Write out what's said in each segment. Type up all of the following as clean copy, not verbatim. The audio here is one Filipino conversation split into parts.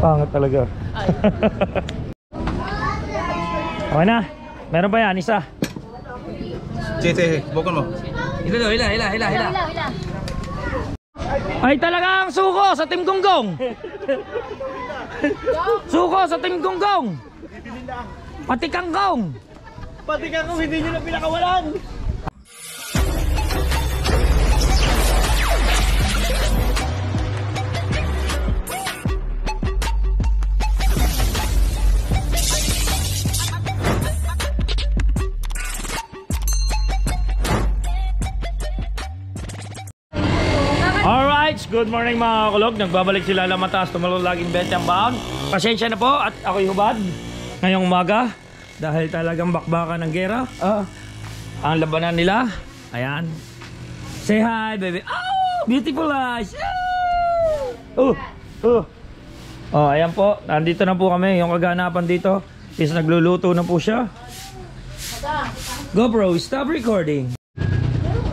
Pangat talaga. Okay na. Meron pa yan, isa. Sige, bukan mo. Hila. Ay talagang suko sa Team Gonggong. Suko sa Team Gonggong. Pati kangkong. Pati kangkong hindi nyo na pinakawalan. Alright, good morning mga kulog. Nagbabalik sila lang mataas, tumalong laging 20 ang baon. Pasensya na po at ako'y hubad ngayong umaga dahil talagang bakbakan ng gera. Ang labanan nila. Ayan. Say hi baby. Oh, beautiful eyes. Oh, ayan po. Nandito na po kami. Yung kaganapan dito is nagluluto na po siya. GoPro, stop recording.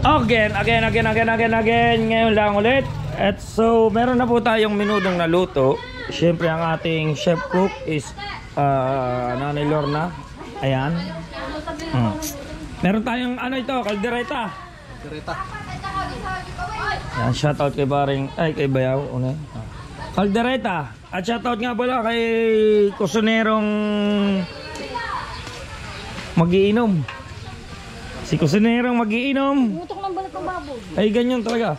Again. Ngayon lang ulit. At so, meron na po tayong menudong naluto. Siyempre, ang ating chef cook is Nanay Lorna. Ayan. Meron tayong ano ito, kaldereta. Ayan, shoutout kay Baring, kay Bayaw. Kaldereta. At shoutout nga pala kay kusonerong magiinom. Si kusinerong magiinom. Mutok ng balat ng baboy. Ay, ganyan talaga.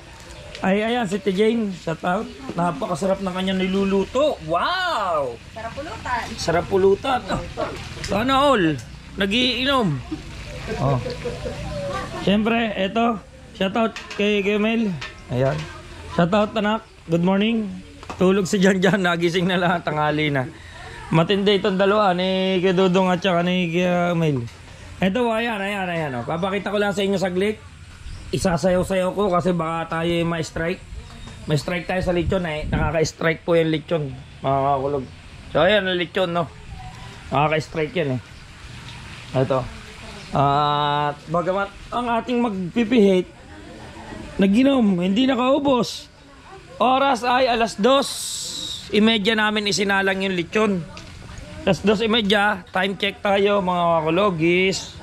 Ay, ayan, si Tejane. Shout out. Napakasarap ng kanyang niluluto. Wow! Sarap pulutan. Sarap pulutan. Sana all. Nagiinom. Oh. Siyempre, eto. Shout out kay Mel. Ayan. Shout out, anak. Good morning. Tulog si Jan. Nagising na lahat. Tanghali na. Matindi itong dalawa. Ni Dudong at saka ni Mel. Eto, ayan. Oh. Papakita ko lang sa inyo saglit. Isasayaw-sayaw ko kasi baka tayo ma-strike. May strike tayo sa lechon eh. Nakaka-strike po yung lechon, mga kakulog. So, ayan ang lechon, no? Nakaka-strike yan eh. Eto. At bagamat ang ating magpipihit, naginom, hindi nakaubos. Oras ay 2:30 namin isinalang yung lechon. 2:30, time check tayo mga kakulogis.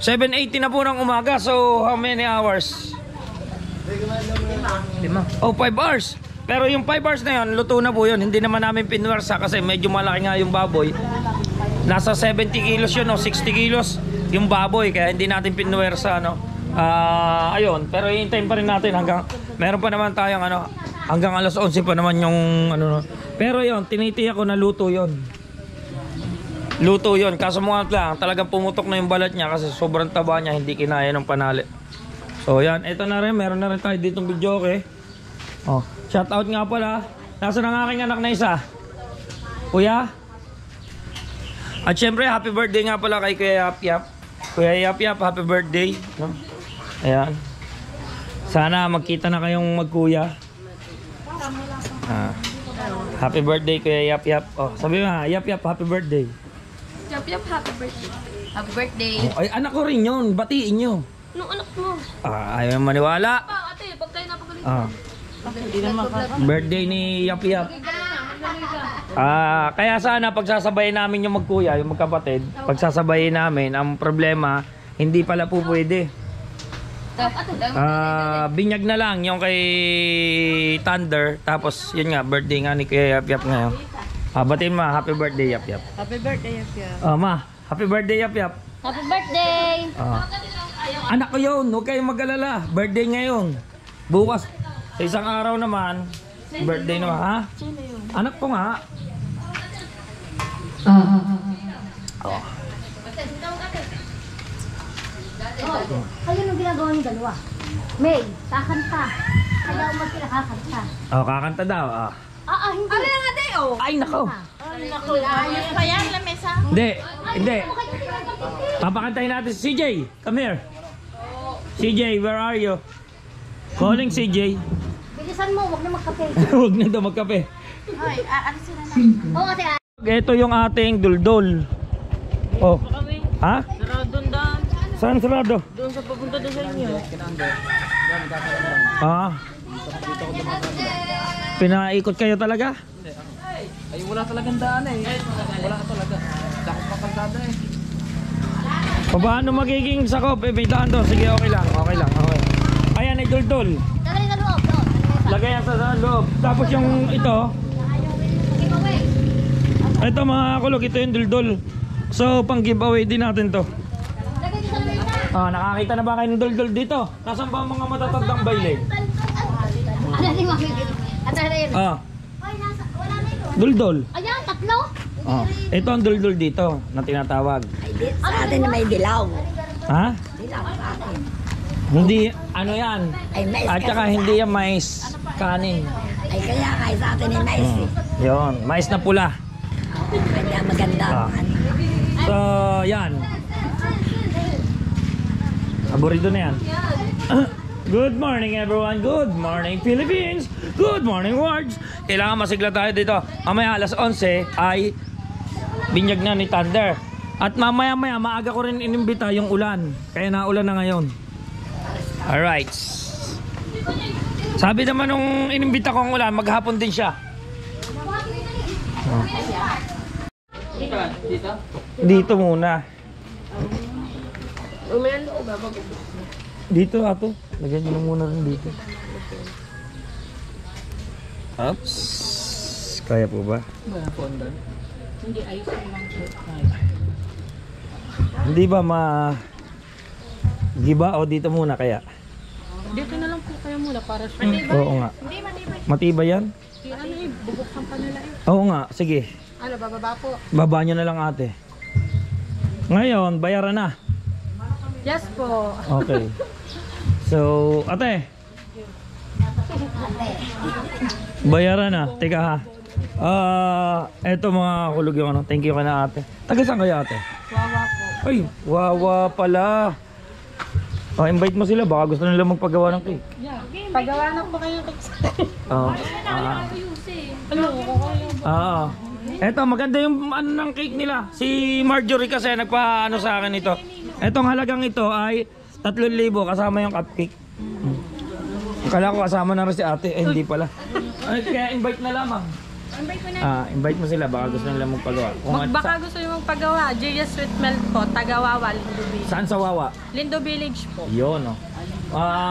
7:80 na po ng umaga. So how many hours? 5 hours. Pero yung 5 hours na yun, luto na po yun. Hindi naman namin pinwersa kasi medyo malaki nga yung baboy. Nasa 70 kilos yun, 60 kilos yung baboy. Kaya hindi natin pinwersa, no? Ayun, pero hintayin pa rin natin hanggang meron pa naman tayong hanggang 11:00 pa naman yung Pero yon, tinitiyak ko na luto yon. Luto yon, kaso mga lang talagang pumutok na yung balat niya kasi sobrang taba niya, hindi kinaya ng panali. So yan, ito na rin, meron na rin tayo ditong video, okay? Oh, shout out nga pala. Nasaan ang aking anak na isa? Kuya? At syempre, happy birthday nga pala kay Kuya Yap Yap. Kuya Yap Yap, happy birthday, no? Ayan. Sana magkita na kayong magkuya. Happy birthday Kuya Yap Yap. Oh, sabi mo, Yap Yap, happy birthday. Yap, happy birthday. Happy birthday. Oh, ay, anak ko rin yun. Batiin nyo. Anong anak mo? Ayaw maniwala. Ate, pag tayo napagaling. Birthday ni Yap Yap. Kaya sana pagsasabayin namin yung magkuya, yung magkapatid, pagsasabayin namin, ang problema, hindi pala po pwede. Binyag na lang yung kay Thunder. Tapos yun nga, birthday nga ni Kuya Yap Yap ngayon. Batiin mo, happy birthday Yap Yap. Happy birthday, Yap Yap. Ma, happy birthday Yap Yap. Happy birthday! Anak ko yun, huwag kayong mag-alala. Birthday ngayon. Bukas, sa isang araw naman, birthday naman, ha? Anak ko nga. Kayo nung ginagawa ng dalawa? May, kakanta. Kaya umag sila kakanta. Kakanta daw, Hindi. Ano yung ate, Ay, nako. Naku, ayos pa yan, lamesa. Hindi. Papakantahin natin si CJ. Come here. CJ, where are you? Calling CJ. Bilisan mo, wag na magkape. Huwag na daw magkape. Ay, ano sila na? Oo, ate. Ito yung ating duldol. Oh. Ha? Sarado doon. Saan sarado? Doon sa papunta doon sa inyo. Pinaikot kayo talaga? Ay, wala talagang daan eh. Wala talaga. Dakot pang kalsada eh. Paano magiging sakop? May daan doon. Sige, okay lang. Okay. Ayan, iduldul. Tagalin sa loob, doon. Lagay yan sa loob. Tapos yung ito. Giveaway. Ito mga kulog, ito yung duldul. So, pang giveaway din natin to. Lagay sa loob. Nakakita na ba kayo ng duldul dito? Nasaan ba ang mga matatandang baile? Ano ni Mami? At ano yun? Ah, Ay, wala na ito. duldul. Ayan, tatlo. Ito ang duldul dito na tinatawag. Sa atin na may dilaw. Ha? Dilaw sa atin. Hindi, ano yan? Ay, mais At saka kasi hindi yan mais. Kanin. Ay, kaya kaya sa atin ay mais eh. Yun, mais na pula. Kanya maganda Ah. ang ano. So, yan. Aburido na yan. Good morning everyone. Good morning Philippines. Good morning words. Kailangan masigla tayo dito. Mamaya alas 11 ay binyag na ni Thunder. At mamaya maaga ko rin inimbita yung ulan. Kaya naulan na ngayon. Alright. Sabi naman nung inimbita ko ang ulan, maghapon din siya. Oh. Dito muna. Dito ato. Lagyan nyo na muna rin dito. Oops. Kaya po ba? Hindi ba giba o dito muna kaya? Dito na lang po kayo muna para sa Oo nga. Matibay yan? ano eh, bubuksan pa nila eh. Oo nga. Sige. Ano, bababa po? Baba nyo na lang ate. Ngayon, bayaran na. Yes po. Okay. So, ate. Bayaran na. Teka ha. Eto mga kulog yung ano. Thank you ka na ate. Taga saan kayo ate? Wawa po. Ay, wawa pala. Invite mo sila. Baka gusto nila magpagawa ng cake. Yeah. Pagawa na po kayo. Eto, maganda yung ano ng cake nila. Si Marjorie kasi nagpa-ano sa akin ito. Etong halagang ito ay 3,000 kasama yung cupcake. Akala ko kasama na rin si ate. Hindi pala. Kaya invite na lamang. Invite mo sila. Baka gusto nila magpagawa. Baka gusto nyo magpagawa. Julia Sweet Melt po. Taga-Wawa, Lindo Village. Saan sa Wawa? Lindo Village po. Yun, no.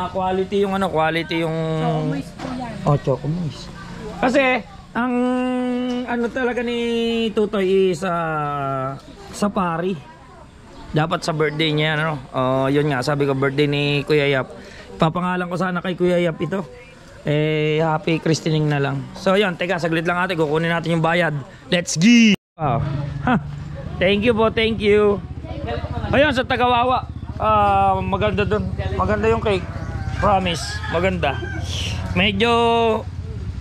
Quality yung ano, quality yung... Choco-moist po yan. Choco-moist. Kasi, ang ano talaga ni Tutoy is sa pari. Dapat sa birthday niya, ano. Yun nga, sabi ko birthday ni Kuya Yap. Papangalan ko sana kay Kuya Yap ito. Happy christening na lang. So yun, teka, saglit lang ate, kukunin natin yung bayad. Let's go! Wow. Thank you po, thank you. Ayun, sa Tagawawa. Maganda dun. Maganda yung cake. Promise, maganda. Medyo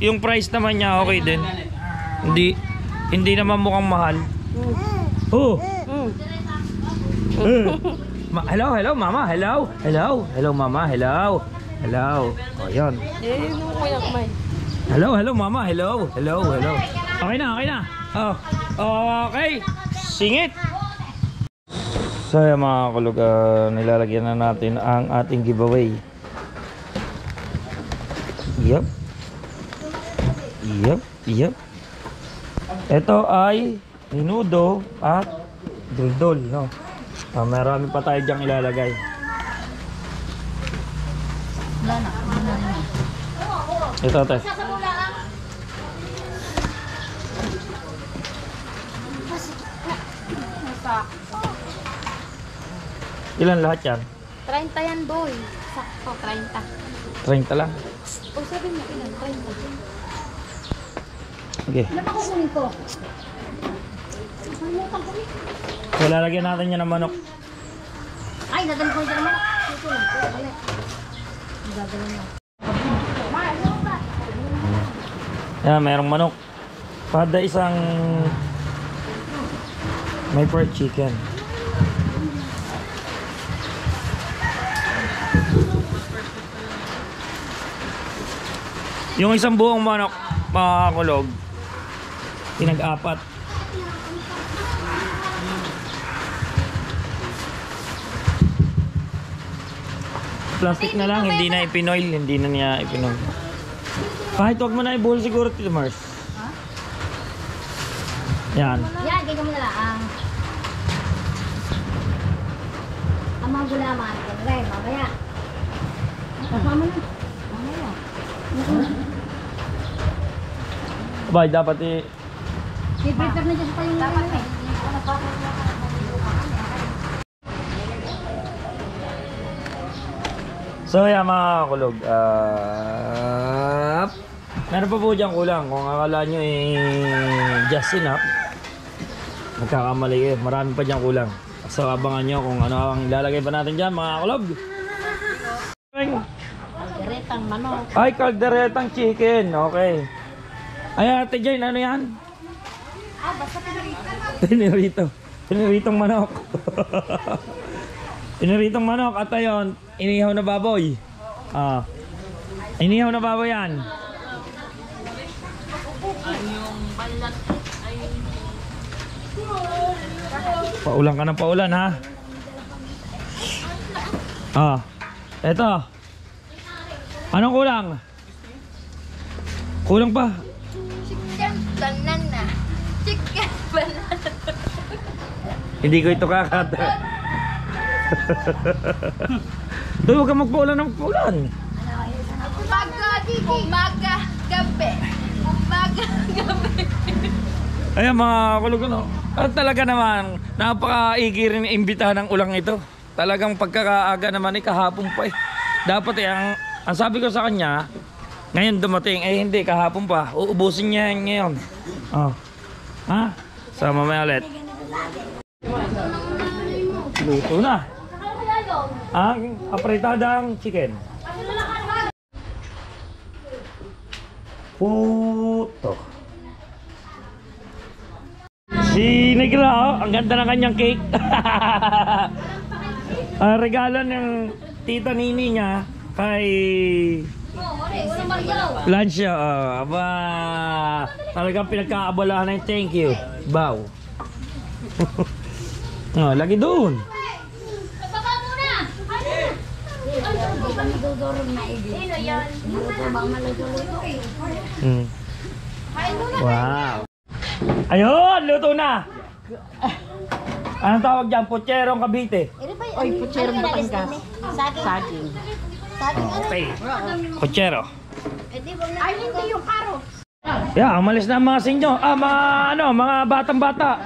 yung price naman niya okay din. Hindi naman mukhang mahal. Oh. Hello mama, hello mama, hello. Oh, yan. Hello mama, hello. Okay na. Okay. Singit. So yan mga kulog, nilalagyan na natin ang ating giveaway. Yep. Ito ay minudo at duldol, no? Marami pa tayo diyang ilalagay. Ito, te. Ilan lahat yan? 30 yan, boy. Sakto, 30. 30 lang. O, sabi mo, ilan? 30. Okay. Ano pa kukunin ko? Nakalimutan ko eh. So, lalagyan natin yan ng manok. Ay, nadali ko dyan naman. Ito lang. Balik. Gagawin mo. Yan, mayroong manok. Pada isang may fried chicken. Yung isang buong manok, mga kulog, pinag-apat. Plastic na lang, hindi na ipinoil, hindi na niya ipinoil. Kahit wag mo na ibuhol siguro, Tito Mars. Yan. Yan, ganyan mo na lang. Ang mga gulaman, kaya mamaya. Kasama na. Mamaya. Abay, dapat I-prepare na dyan pa yung dapat eh. So yan mga kulog, meron pa po dyan kulang. Kung akala nyo just enough, nagkakamali kayo. Marami pa dyan kulang. So abangan nyo kung ano ang ilalagay pa natin dyan mga kulog. Diretang manok. Ay, kalderetang chicken. Okay. Ay, Ate Jane, ano yan? Basta Pinirito. Piniritong manok. Piniritong manok at ayon, inihaw na baboy. Inihaw na baboy yan. Paulan ka ng paulan ha. Eto. Anong kulang? Kulang pa. chicken banana. Chicken banana. Hindi ko ito kakata. Doy, huwag kang magpaulan ng paulan. Umaga, gabi. Umaga, gabi. Ayan mga kulog ano. At talaga naman, napaka-igi rin imbitahan ng ulang ito. Talagang pagkakaaga naman kahapon pa eh. Dapat ang sabi ko sa kanya, ngayon dumating, hindi kahapon pa. Uubusin niya ngayon. Ha? So mamaya ulit. Luto na. Ang apretadang chicken. Puto. Si Negra, ang ganda ng kanyang cake. Regalo ng tita Nini niya kay Lancia. Aba, talagang pinagkaabalahan ng thank you. Bow. Lagi doon. Baka muna! Hindi kami dudurong na igli. Sino yan? Maluto bang maluto-luto eh. Wow. Ayun, luto na. Anong tawag dyan? Pucherong Cavite. Oy, putserong Batangas. Saging. Okay. Puchero. Ay, hindi yung karo. Yeah, umalis na ang mga sinyo. Mga batang-bata.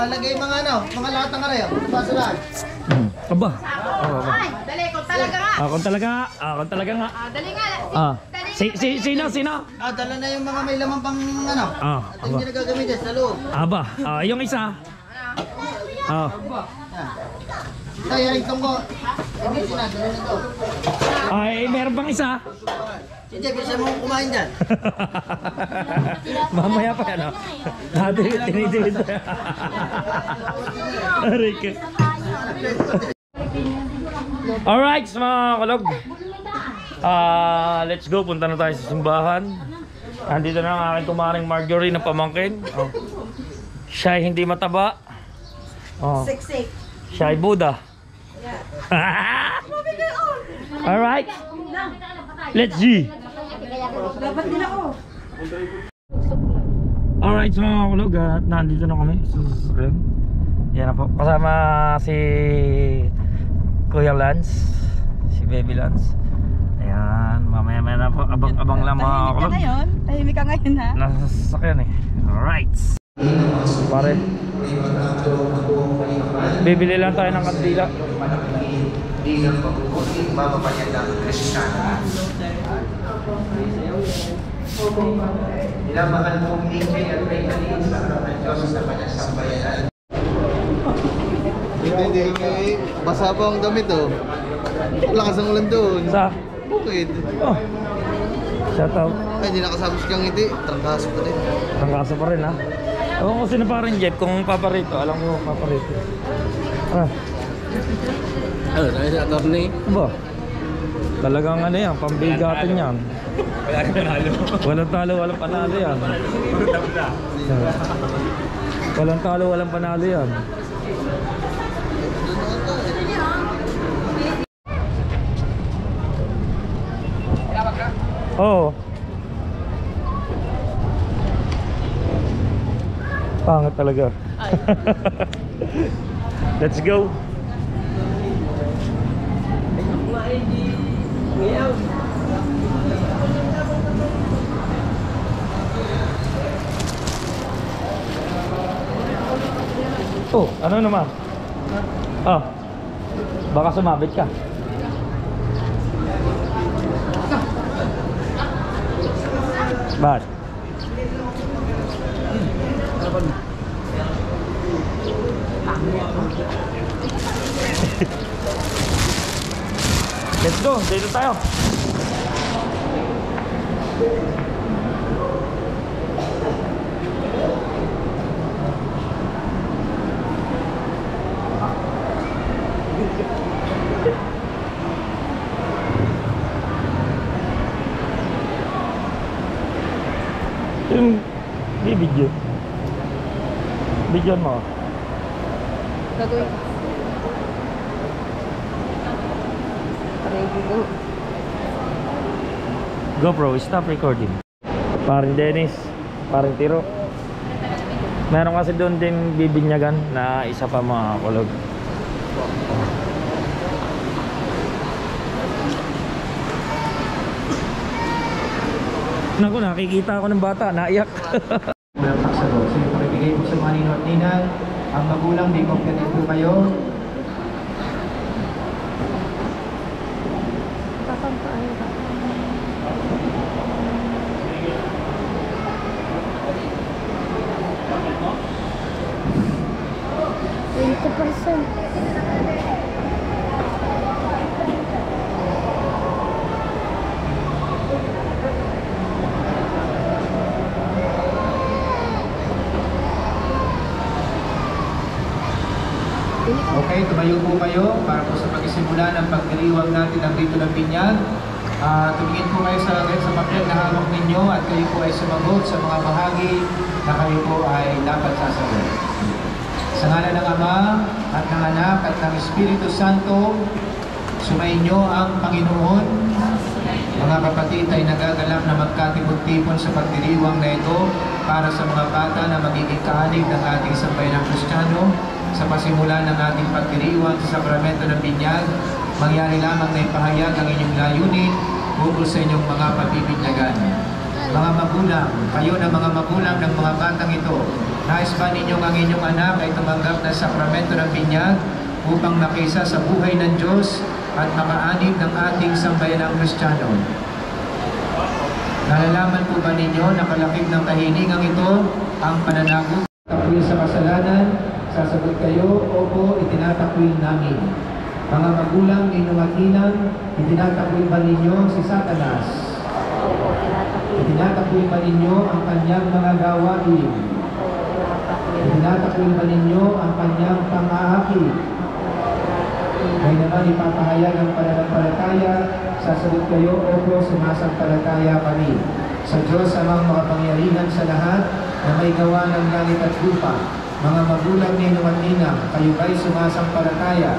Lagay mga mga lahat ng arayo. Basulan. Aba. Dali, kung talaga nga. Kung talaga nga. Dali nga. Sino? Dala na yung mga may laman pang at hindi na gagamitin sa loob. Aba. Yung isa. Yaring tungko. Hindi sinadala na ito. Ay, meron pang isa. Sige, bisa mo kumain dyan. Mamaya pa yan, tinitid. Aray. Alright, mga kalog. Let's go, punta na tayo sa simbahan. Andito na ang aking kumaring Marjorie na pamangkin. Siya ay hindi mataba. Siksik. Siya ay Buddha. Alright. Let's see. Dapat din ako. Alright, so mga kulog, nandito na kami sa sasakyan. Yan na po. Kasama si Kuya Lance, si Baby Lance. Ayan, mamaya na po. Abang-abang lang mga kulog. Tahimik ka ngayon ha. Nasa sasakyan eh. Alright. Pare, bibili lang tayo ng kandila. Di ng pagpuputing mamamanyadang Kristiyano. Nilamahal kong Injay at Raymalin sa harap ng Diyos sa kanyang sambayanan. Hindi, basa pa ang damit Lakas ang ulan doon. Sa? Bukid. Shout out. Ay, hindi nakasama si Kang Ngiti. Trangkaso pa din. Ang kaso pa rin ha. Ewan ko sino parang Jeff kung paparito. Alam ko paparito. Tayo sa attorney. Ba? Talagang yan, pambigatin yan. Walang talo, walang panalo yan. Walang talo, walang panalo yan. Oo. Pangat talaga. Let's go. Oh, ano naman? Oh. Baka sumabit ka. Bakit? Let's go, dito tayo. Yung video. Video mo. Gagawin. GoPro, stop recording. Paring Dennis, paring Tiro. Meron kasi doon din bibinyagan na isa pa mga kulog. Naku, nakikita ako ng bata, naiyak. Walang pagsalo. So yung pakibigay po sa mga ninong at ninang, ang magulang, di kompletin po kayo. Okay, tumayo po kayo para po sa pagsisimula ng pagdiriwang natin ng rito ng binyag. Tumingin po kayo sa papel na hawak ninyo at kayo po ay sumagot sa mga bahagi na kayo po ay dapat sasagot. Sa ngalan ng Ama at ng Anak at ng Espiritu Santo, sumainyo ang Panginoon. Mga kapatid ay nagagalak na magkatipon-tipon sa pagdiriwang na ito para sa mga bata na magiging kaanig ng ating sambayanang Kristiyano. Sa pasimula ng ating pagdiriwang sa sakramento ng binyag, mangyari lamang na ipahayag ang inyong layunin ukol sa inyong mga pabibinyagan. Mga magulang, kayo na mga magulang ng mga batang ito, nais ba ninyong ang inyong anak ay tumanggap ng sakramento ng binyag upang makisa sa buhay ng Diyos at makaanib ng ating sambayanang Kristiyano? Nalalaman po ba ninyo na kalakip ng kahilingang ito ang pananagutan takwil sa kasalanan? Sasagot kayo, opo, itinatakwil namin. Mga magulang, ninong at ninang, itinatakwil ba ninyo si Satanas? Itinatakwil ba ninyo ang kanyang mga gawain? Itinatakwil ba ninyo ang kanyang pang-aaki? May naman ipapahayag ang pananampalataya, sasagot kayo, opo, sumasampalataya kami. Sa Diyos amang makapangyarihan sa lahat na may gawa ng langit at lupa. Mga magulang, ninong at ninang, kayo ba'y sumasampalataya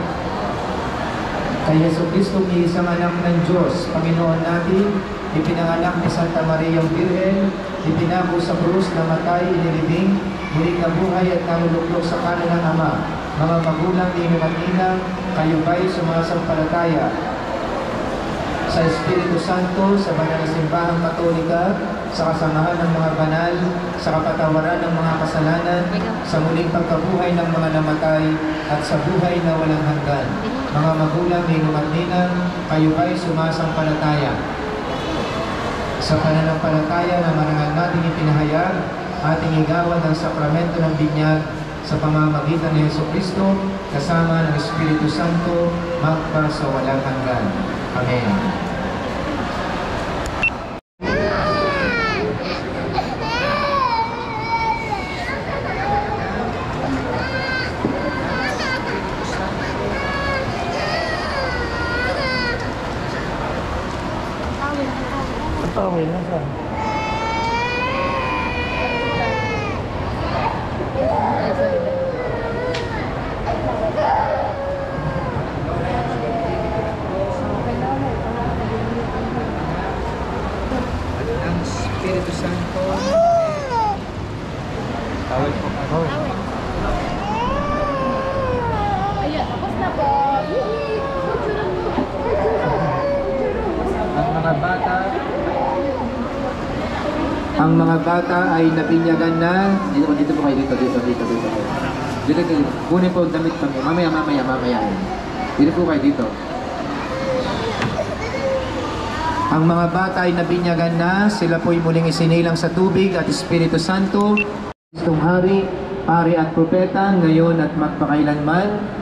kay Jesucristo, isang anak ng Diyos, Panginoon natin, ipinanganak ni Santa Maria Virgen, ipinako sa krus, namatay, inilibing, muling nabuhay at naluluklok sa kanan ng Ama. Mga magulang, ninong at ninang, kayo ba'y sumasampalataya sa Espiritu Santo, sa banal na simbahang Katolika, sa kasamahan ng mga banal, sa kapatawaran ng mga kasalanan, sa muling pagkabuhay ng mga namatay, at sa buhay na walang hanggan. Mga magulang, ninong at ninang, kayo ba'y sumasampalataya sa pananampalataya na marangal nating ipinahayag, ating igawan ng sakramento ng binyag sa pamamagitan ni Jesucristo, kasama ng Espiritu Santo, magpa sa walang hanggan. Amen. Okay lang saan? Ang mga bata ay nabinyagan na... Dito po kayo, dito. Dito. Kunin po ang damit kami. Mamaya. Dito po kayo, dito. Ang mga bata ay nabinyagan na, sila po'y muling isinilang sa tubig at Espiritu Santo, Kristong Hari, Pari at Propeta, ngayon at magpakailanman.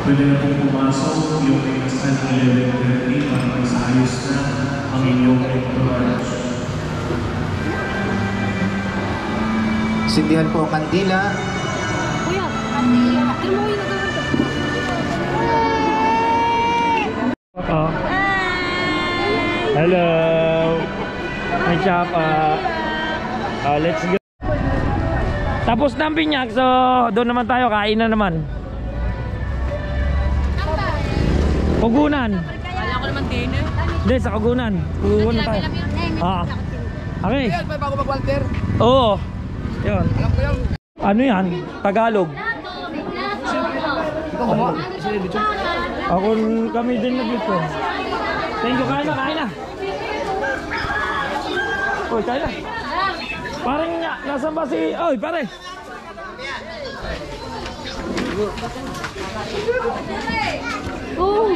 Pwede na pong pumasok yung minsan ng 11:30 para masayos na ang inyong entourage. Sindihan po ang kandila. Kuya, kandila. Tignan mo yung Oh. Hello. Hi, Chapa. Let's go. Tapos na ang binyag, so doon naman tayo, kain na naman. Kugunan. Kala ko naman din eh. Hindi, sa Kugunan. Kugunan tayo. Ah. Okay. May bago mag-Walter. Oo. Yun. Alam ko yan. Ano yan? Tagalog. Ikaw kumuha. Sino dito? Ako kami din nag-dito. Thank you, kain na. Uy, kain na. Parang nga, nasan ba si... Oy, pare. Oh.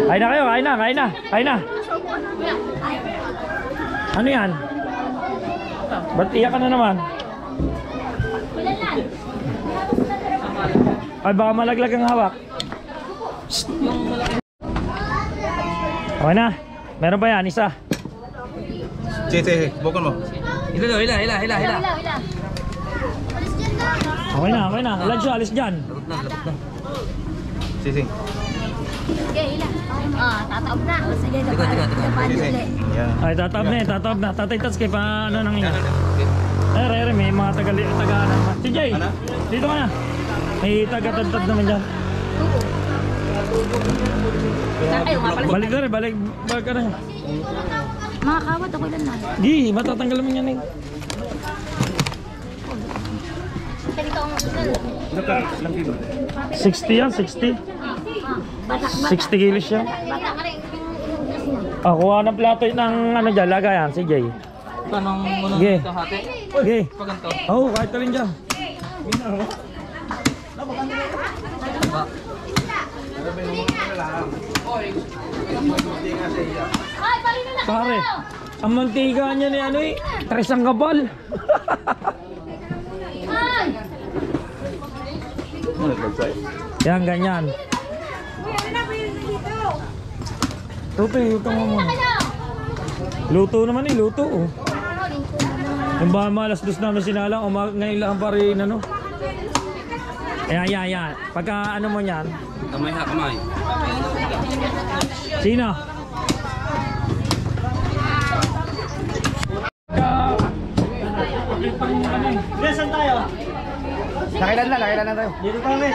Kain na kayo, kain na. Ano yan? Ba't iyak ka na naman? Ay, baka malaglag ang hawak. Okay na. Meron ba yan? Isa. Sige, bukol mo. Hila. Okay na. Alam siya, alis dyan. Sige. Sige, hila. Tataob na. Sige, Yan. Ay, tataob na. Tatay Tats, kay paano nang inyo? Re, may mga taga naman. Si Jay, dito ka na. May taga-tad-tad naman dyan. Balik na rin, balik ka na. Mga kawat, ako lang na. Di, matatanggal mo yan eh. Ganito ang usual. 60 yan, 60. 60 kilos siya. Bata ka rin. Kuha ng plato ng ano dyan, lagayan, si Jay. Tanong mo na Sige. hati. Okay. Pag ganito. Oo, kahit ka rin dyan. Ay, pari na Pare, ang mantika niya ni ano eh, tres ang kapal. Ay! Yan, ganyan. Tutoy, luto mo muna. Luto naman eh, luto oh. Yung ba malas dos namin sinalang, ngayon lang pa rin ano. Yan. Pagka ano mo yan. Kamay. Sino? Saan tayo? Nakilan na tayo. Dito kami.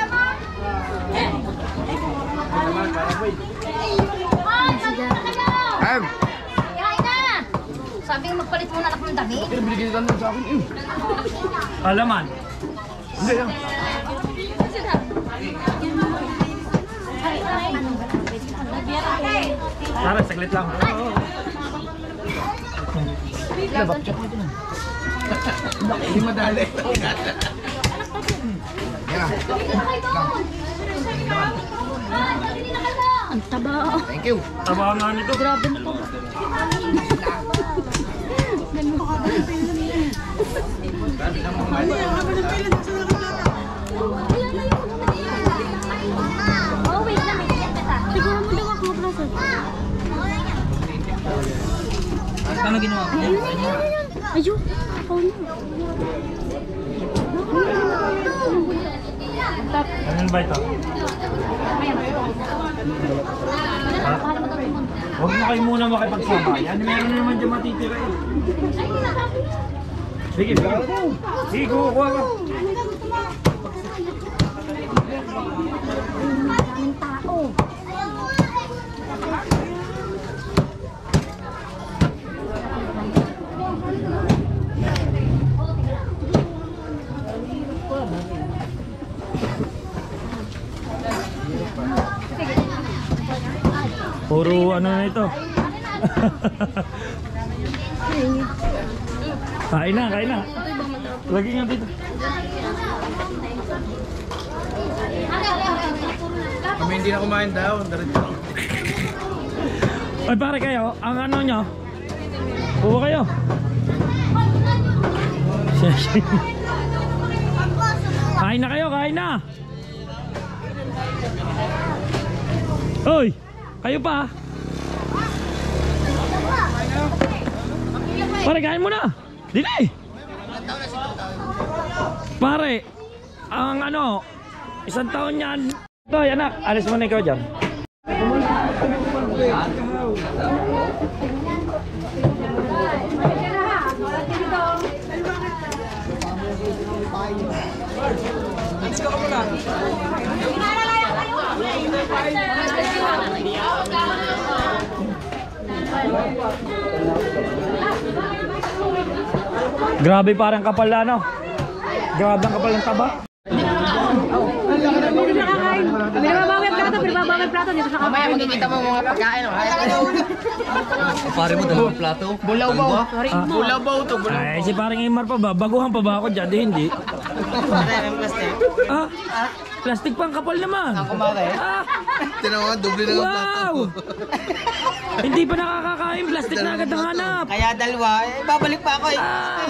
Ay, na! Sabi ko magpalit muna ako ng damit. Pero binigyan ka sa akin. Alaman. Hindi yan. Tara, saglit lang. Hindi madali. Ang taba. Thank you. Taba nga nito. Grabe na to. Oh, wait lang. Siguro mo daw ako maprasa. Ano ginawa ko? Ayun. Ano ba ito? Huwag na kayo muna makipagsama. Yan, meron na naman dyan matitira eh. Sige, kuha ka. Daming tao. Puro ano na ito. Kain na, kain na. Lagi nga dito. Kami hindi na kumain daw. Diretso. Ay pare kayo, ang ano nyo? Uwa kayo. Kain na kayo, kain na. Oy, kayo pa. Pare, kain mo na. Dili. Pare, ang ano, 1 taon yan. Toy, anak, alis mo na ikaw dyan. Grabe parang kapal na ano. Grabe ang kapal ng taba. Pinababawal ang plato, pinababawal ang plato dito sa kamay. Mamaya magkikita mo mga pagkain. Pare mo dalawang plato. Bulaw ba? Bulaw ba ito? Ay, si parang Imar pa ba? Baguhan pa ba ako dyan? Di hindi. Ah, plastic pa ang kapal naman. Ang kumare. Ah, Tinawa, doble na ang plato. wow! Hindi pa nakakakain, plastic na agad ang hanap. Kaya dalawa, babalik pa ako eh. Ah.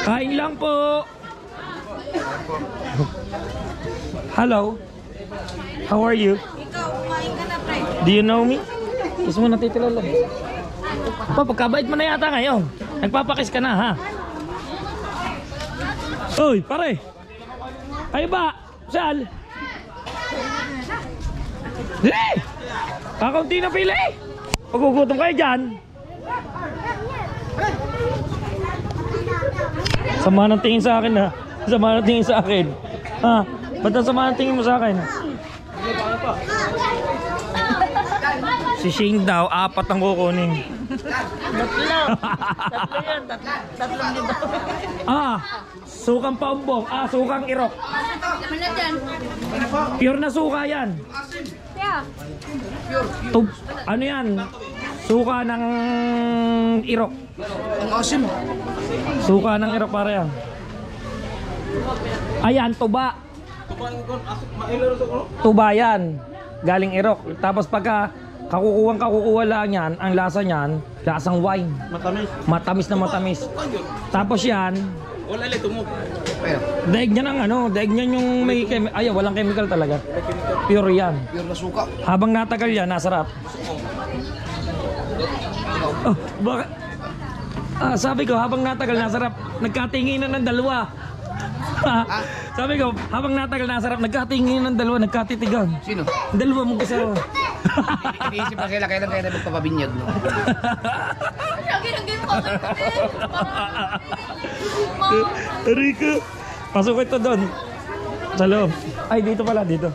Kain lang po. Hello. How are you? Ikaw, kumain ka na, pre. Do you know me? Kiss mo natitilala. Pa, pagkabait mo na yata ngayon. Nagpapakiss ka na ha. Uy, pare. Kayo ba? Sal? Dili! Kakaunti na pili. Pagugutom kayo dyan. Sama ng tingin sa akin ha. Sama ng tingin sa akin. Ha? Ba't ang sama ng tingin mo sa akin? Si Shane daw, 4 ang kukunin. Tatlo yan. Tatlong dito. Ah, sukang paumbong. Ah, sukang irok. Pure na suka yan. Ano yan? Suka ng irok. Ang asim. Suka ng irok para yan. Ayan, tuba. Tuba yan. Galing irok. Tapos pagka kakukuha lang yan, ang lasa niyan, lasang wine. Matamis. Matamis na matamis. Tapos yan, Wala ulit tumog. daig niya ng ano, daig niya yung may chemical. Ay, walang chemical talaga. Pure yan. Pure na suka. Habang natagal yan, nasarap. Oh, baka... Ah, sabi ko, habang natagal, nasarap. Nagkatinginan ng dalawa. Sabi ko, habang natagal, nasarap. Nagkatinginan ng dalawa, nagkatitigan. Sino? Dalawa mo kasama. Iniisip na sila kaya na magpapabinyag. No? Rico, pasok ito doon. Sa loob. Ay, dito pala, dito.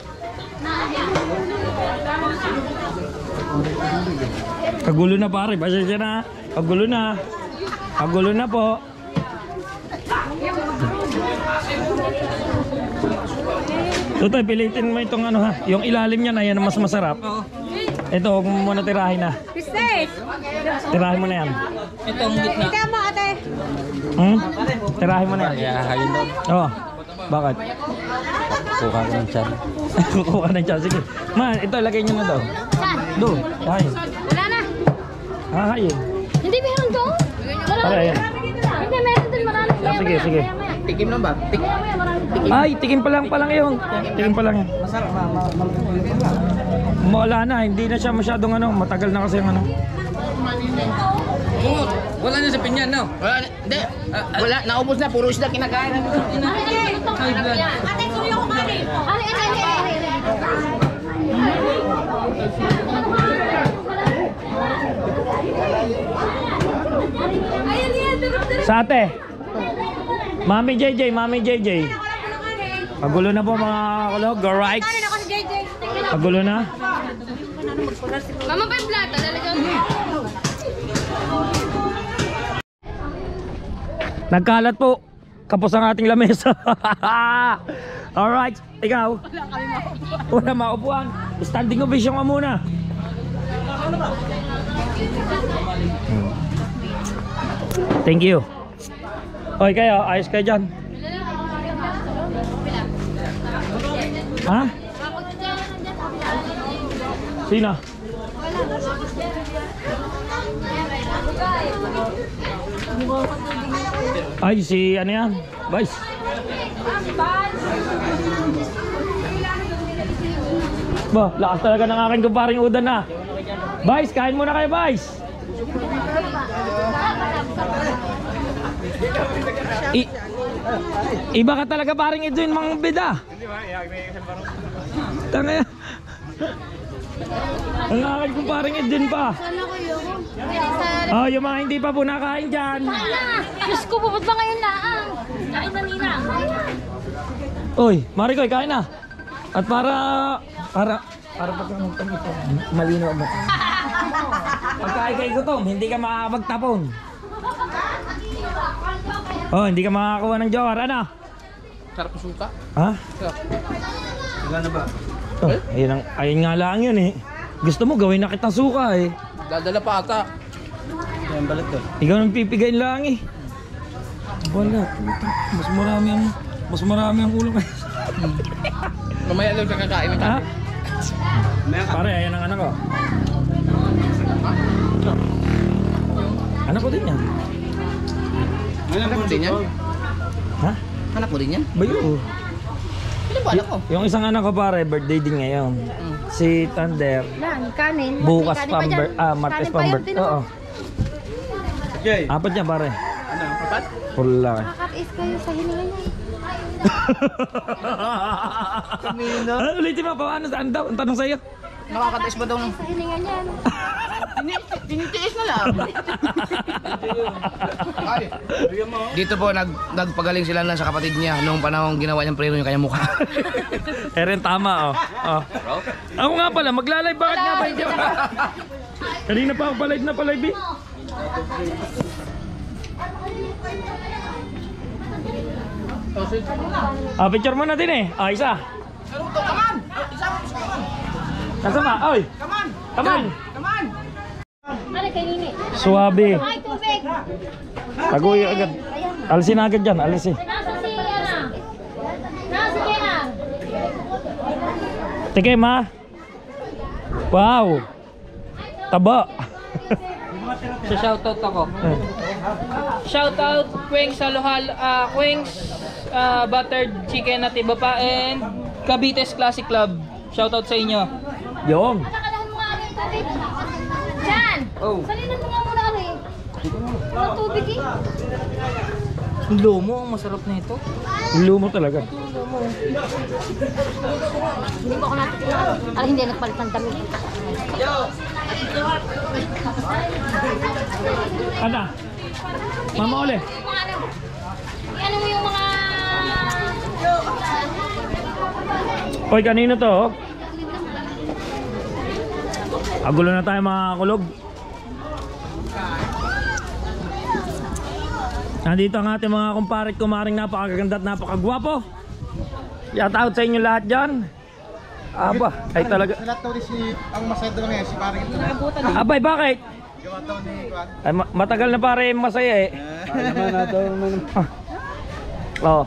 Kagulo na pare, pasensya na. Kagulo na. Kagulo na po. Tutoy, pilitin mo itong ano ha. Yung ilalim niya na yan ang mas masarap. Ito, huwag mo muna tirahin na. Pistes! Tirahin mo na yan. Itong gitna. Ikaw mo, ate. Hmm? Tirahin mo na yan. Hahayin daw. Oo. Bakit? Kuha ka ng tiyan. Kukuha ng tiyan. Sige. Man, ito, lagay niyo na daw. Doon. Kain. Wala na. Hahayin. Hindi meron doon. Para yan. Hindi meron din marami. Sige, sige. Tikim lang ba? Maya marami. Ay, tikim pa lang yun. Tikim pa lang yun. Masarap. Wala na, hindi na siya masyadong ano, matagal na kasi yung ano. Wala na sa pinyan, no? Wala, hindi. Wala, naubos na. Puro isda kinakain. Ate, tuloy ako kanin. Sa ate. Mami JJ, Mami JJ. Pagulo na po mga kulog. Go right. Ako si JJ. Pagulo na. Mama pa yung plata. Lalagyan mo. Nagkalat po. Kapos ang ating lamesa. Alright. Ikaw. Wala maupuan. Standing ovation ka muna. Thank you. Oy kayo, ayos kayo dyan. Ha? Sino? Ay, si ano yan? Vice. Ba, lakas talaga ng aking kumparing udan na. Vice, kain muna kayo, Vice. Iba ka talaga paring ito yung mga bida. Tanga yan. Ang akin kong paring Edwin pa. Oh, yung mga hindi pa po nakain dyan. Diyos ko, ba't ba ngayon laang? Kain na nina. Uy, Marikoy, kain na. At para pagkakamagtang ito, malinaw mo. Pagkain kay gutom, hindi ka makakapagtapon. Oh, hindi ka makakakuha ng jawar, ano? Sarap ng suka. Ha? Sarap. Wala na ba? Oh, ayun nga lang yun eh. Gusto mo gawin na kitang suka eh. Dadala pa ata. Yan, balat ko. Ikaw nang pipigayin lang eh. Wala. Mas marami ang ulo kayo. Mamaya lang ka kakain ng Ha? kanin. Pare, ayan ang anak ko. Anak ko din yan. Anak mo din yan? Ha? Anak mo din yan? Bayo. Ano ba anak ko? Yung isang anak ko pare, birthday din ngayon. Si Thunder. Yan, kanin. Bukas Kanin pa dyan. Martes Kanin pa yun, pamber. tinuloy. Oo. Okay. Apat yan pare. Ano? Papat? Pula. Nakakatiis kayo sa hininga niya. Kanina. Ulitin mo, paano saan daw? Ang tanong sa'yo. Nakakatiis ba daw ng... Sa hininga niya. Tinitiis na lang. Dito po nagpagaling sila lang sa kapatid niya noong panahon ginawa niyang preno yung kanyang mukha. Eren tama oh. Ako nga pala, magla-live. Bakit nga ba hindi ako? Kanina pa ako palive na palive eh. Picture mo natin eh. Isa. Nasa ba? Oy! Come on! Ano kay Nini? Suwabe. Ay, tubig! Taguyo agad. Alisin agad dyan, alisin. Nasa si Ana. Nasa si Ana. Tikim ha. Wow. Taba. So shoutout ako. Shoutout Quengs Salohal, Quengs Buttered Chicken at iba pa, and Cabites Classic Club. Shoutout sa inyo. Yung. Nakalahan mo nga ano yung tubig. Jan! Oh. Salinan mo nga muna ano eh. Walang tubig eh. Ang lomo, ang masarap na ito. Lumo talaga. Hindi mo ako natitiwan. Alam, hindi nagpalit ng damit. Ana. Mama uli. Yung mga ano. Ano mo yung mga... Hoy, kanino to? Oh? Agulo na tayo mga kulog. Nandito ang ating mga kumparet kumaring napakaganda at napakagwapo. Shout out sa inyo lahat dyan. Aba, ay talaga. Sa lahat daw si ang masaya daw ngayon si parang ito. Abay, bakit? Gawa daw ni Juan. Ay, matagal na pare masaya eh. Naman na daw Oh.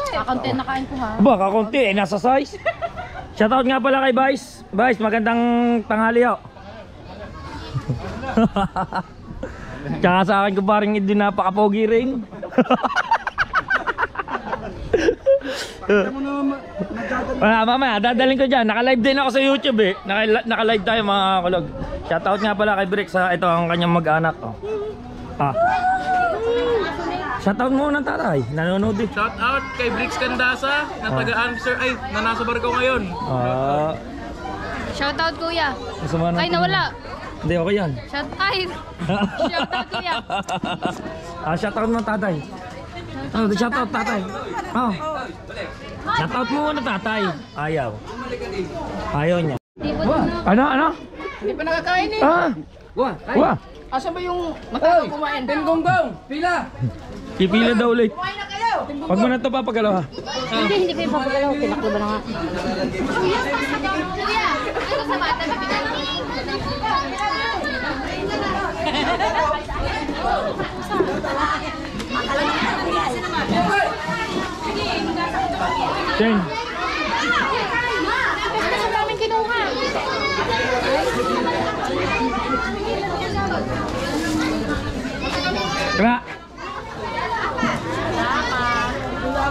Kakunti na kain ko ha. Aba, kakunti eh, nasa size. Shout out nga pala kay Vice. Vice, magandang tanghali ho. Tsaka sa akin ko parang hindi napakapogi rin. Wala, mamaya, dadalhin ko dyan. Naka-live din ako sa YouTube eh. Naka-live tayo mga kulog. Shoutout nga pala kay Brick sa ito ang kanyang mag-anak. Oh. Shoutout muna tatay. Nanonood eh. Shoutout kay Bricks Candasa na taga-answer ay na nasa Barco ngayon. Shoutout kuya. Masama na. Ay, nawala. Hindi, okay yan. Shoutout kuya. Shoutout mo tatay. Oh, shoutout tatay. Oh. Shoutout mo muna tatay. Ayaw. Ayaw niya. Ano? Hindi pa nakakain eh. Ah. Wah. Asan ba yung matapang kumain? Tinggonggong! Pila! Pipila daw ulit. Kumain na kayo! Pag mo na ito papagalaw ha. Hindi kayo papagalaw. Pinaklo ba na nga? Kuya, ano sa bata? Chen. Ang daming kinuha. Kira.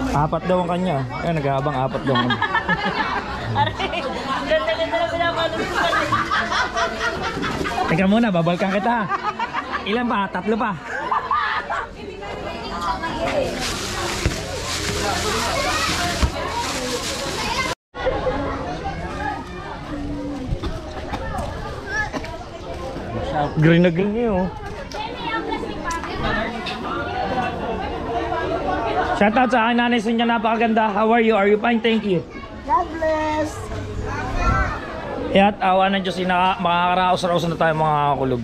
Apat daw ang kanya. Ay, nag-aabang apat daw ang kanya. Teka muna, babalkan kita. Ilan pa? 3 pa. Green na green niyo. Shoutout sa akin, Nanay Sonia, napakaganda. How are you? Are you fine? Thank you. God bless! At awa ng Diyos, makakaraos-raos na tayo mga kakulog.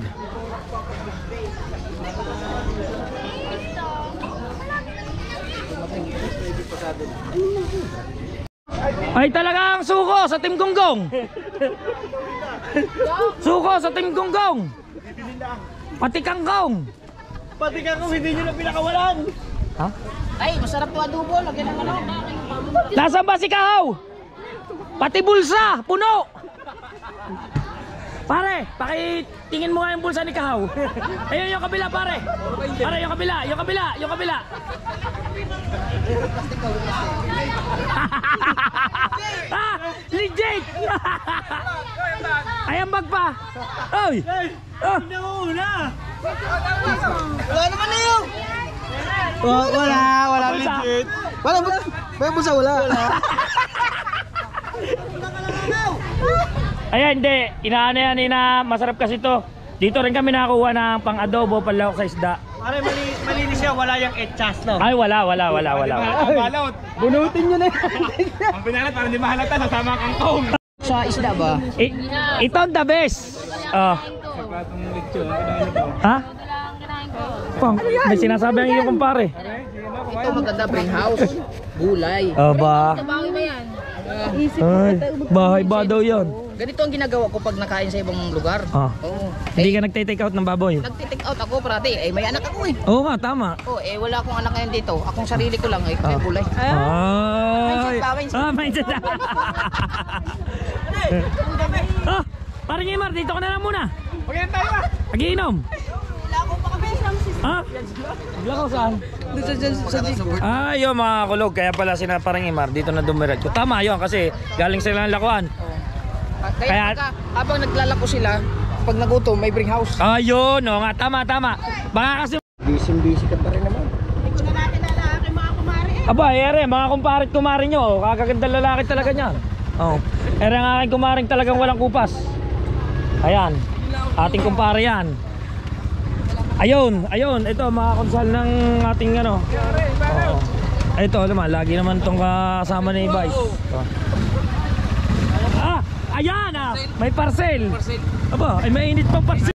Ay talagang suko sa Team Gonggong. Suko sa Team Gonggong. Pati kangkong. Pati ka kung hindi nyo na pinakawalan. Ha? Ay, masarap to adobo. Lagyan ng ano. Nasaan ba si Kahaw? Pati bulsa, puno. Pare, pakitingin mo nga yung bulsa ni Kahaw. Ayun yung kabila, pare. Pare, yung kabila. Ah, legit. Ayan bag pa. Oy. Oh. Wala naman na yun. Wala Bulsa. legit. Wala bulsa, wala. Ayan, hindi. Inaano yan, masarap kasi to. Dito rin kami nakakuha ng pang-adobo, panlawak sa isda. Pare, malinis siya, wala yung etchas, no? Ay, wala. Balot. Bunutin nyo na yun. Ang pinalat, parang hindi mahalata, sasama kang kong. Sa isda ba? Ito ang the best. Oh. Ha? Pang, may sinasabi ang iyo kumpare. Ito maganda, bring house. Bulay. Aba. Bawi ba yan? Ay, bahay ba daw yan? Ganito ang ginagawa ko pag nakain sa ibang lugar. Ah. Oo. Hindi ka nagte-take out ng baboy? Nagtitake out ako parati. Eh, may anak ako eh. Oo nga, tama. Oh, wala akong anak ngayon dito. Akong sarili ko lang eh. Kaya bulay. Ay. Mindset. Ah, mindset. Ah, parang Imar, dito ka na lang muna. Okay, tayo ba? Nagiinom. Ha? Lakaw saan? Ah, yun mga kulog. Kaya pala sina parang Imar, dito na dumiretso. Tama yun kasi galing sila ng lakuan. Kaya habang naglalako sila, pag nagutom, may bring house. Ayun, no nga, tama. Baka kasi Busy ka pa rin naman. aba, ere, mga kumparit kumari nyo, kakagandang lalaki talaga niyan. Oh. Ere ang aking kumaring talagang walang kupas. Ayan, ating kumpare yan. Ayun, ito mga konsal ng ating ano. Oo. Ito, naman, lagi naman itong kasama ni Vice. Ah, ayan may parcel. Aba, ay mainit pang parcel.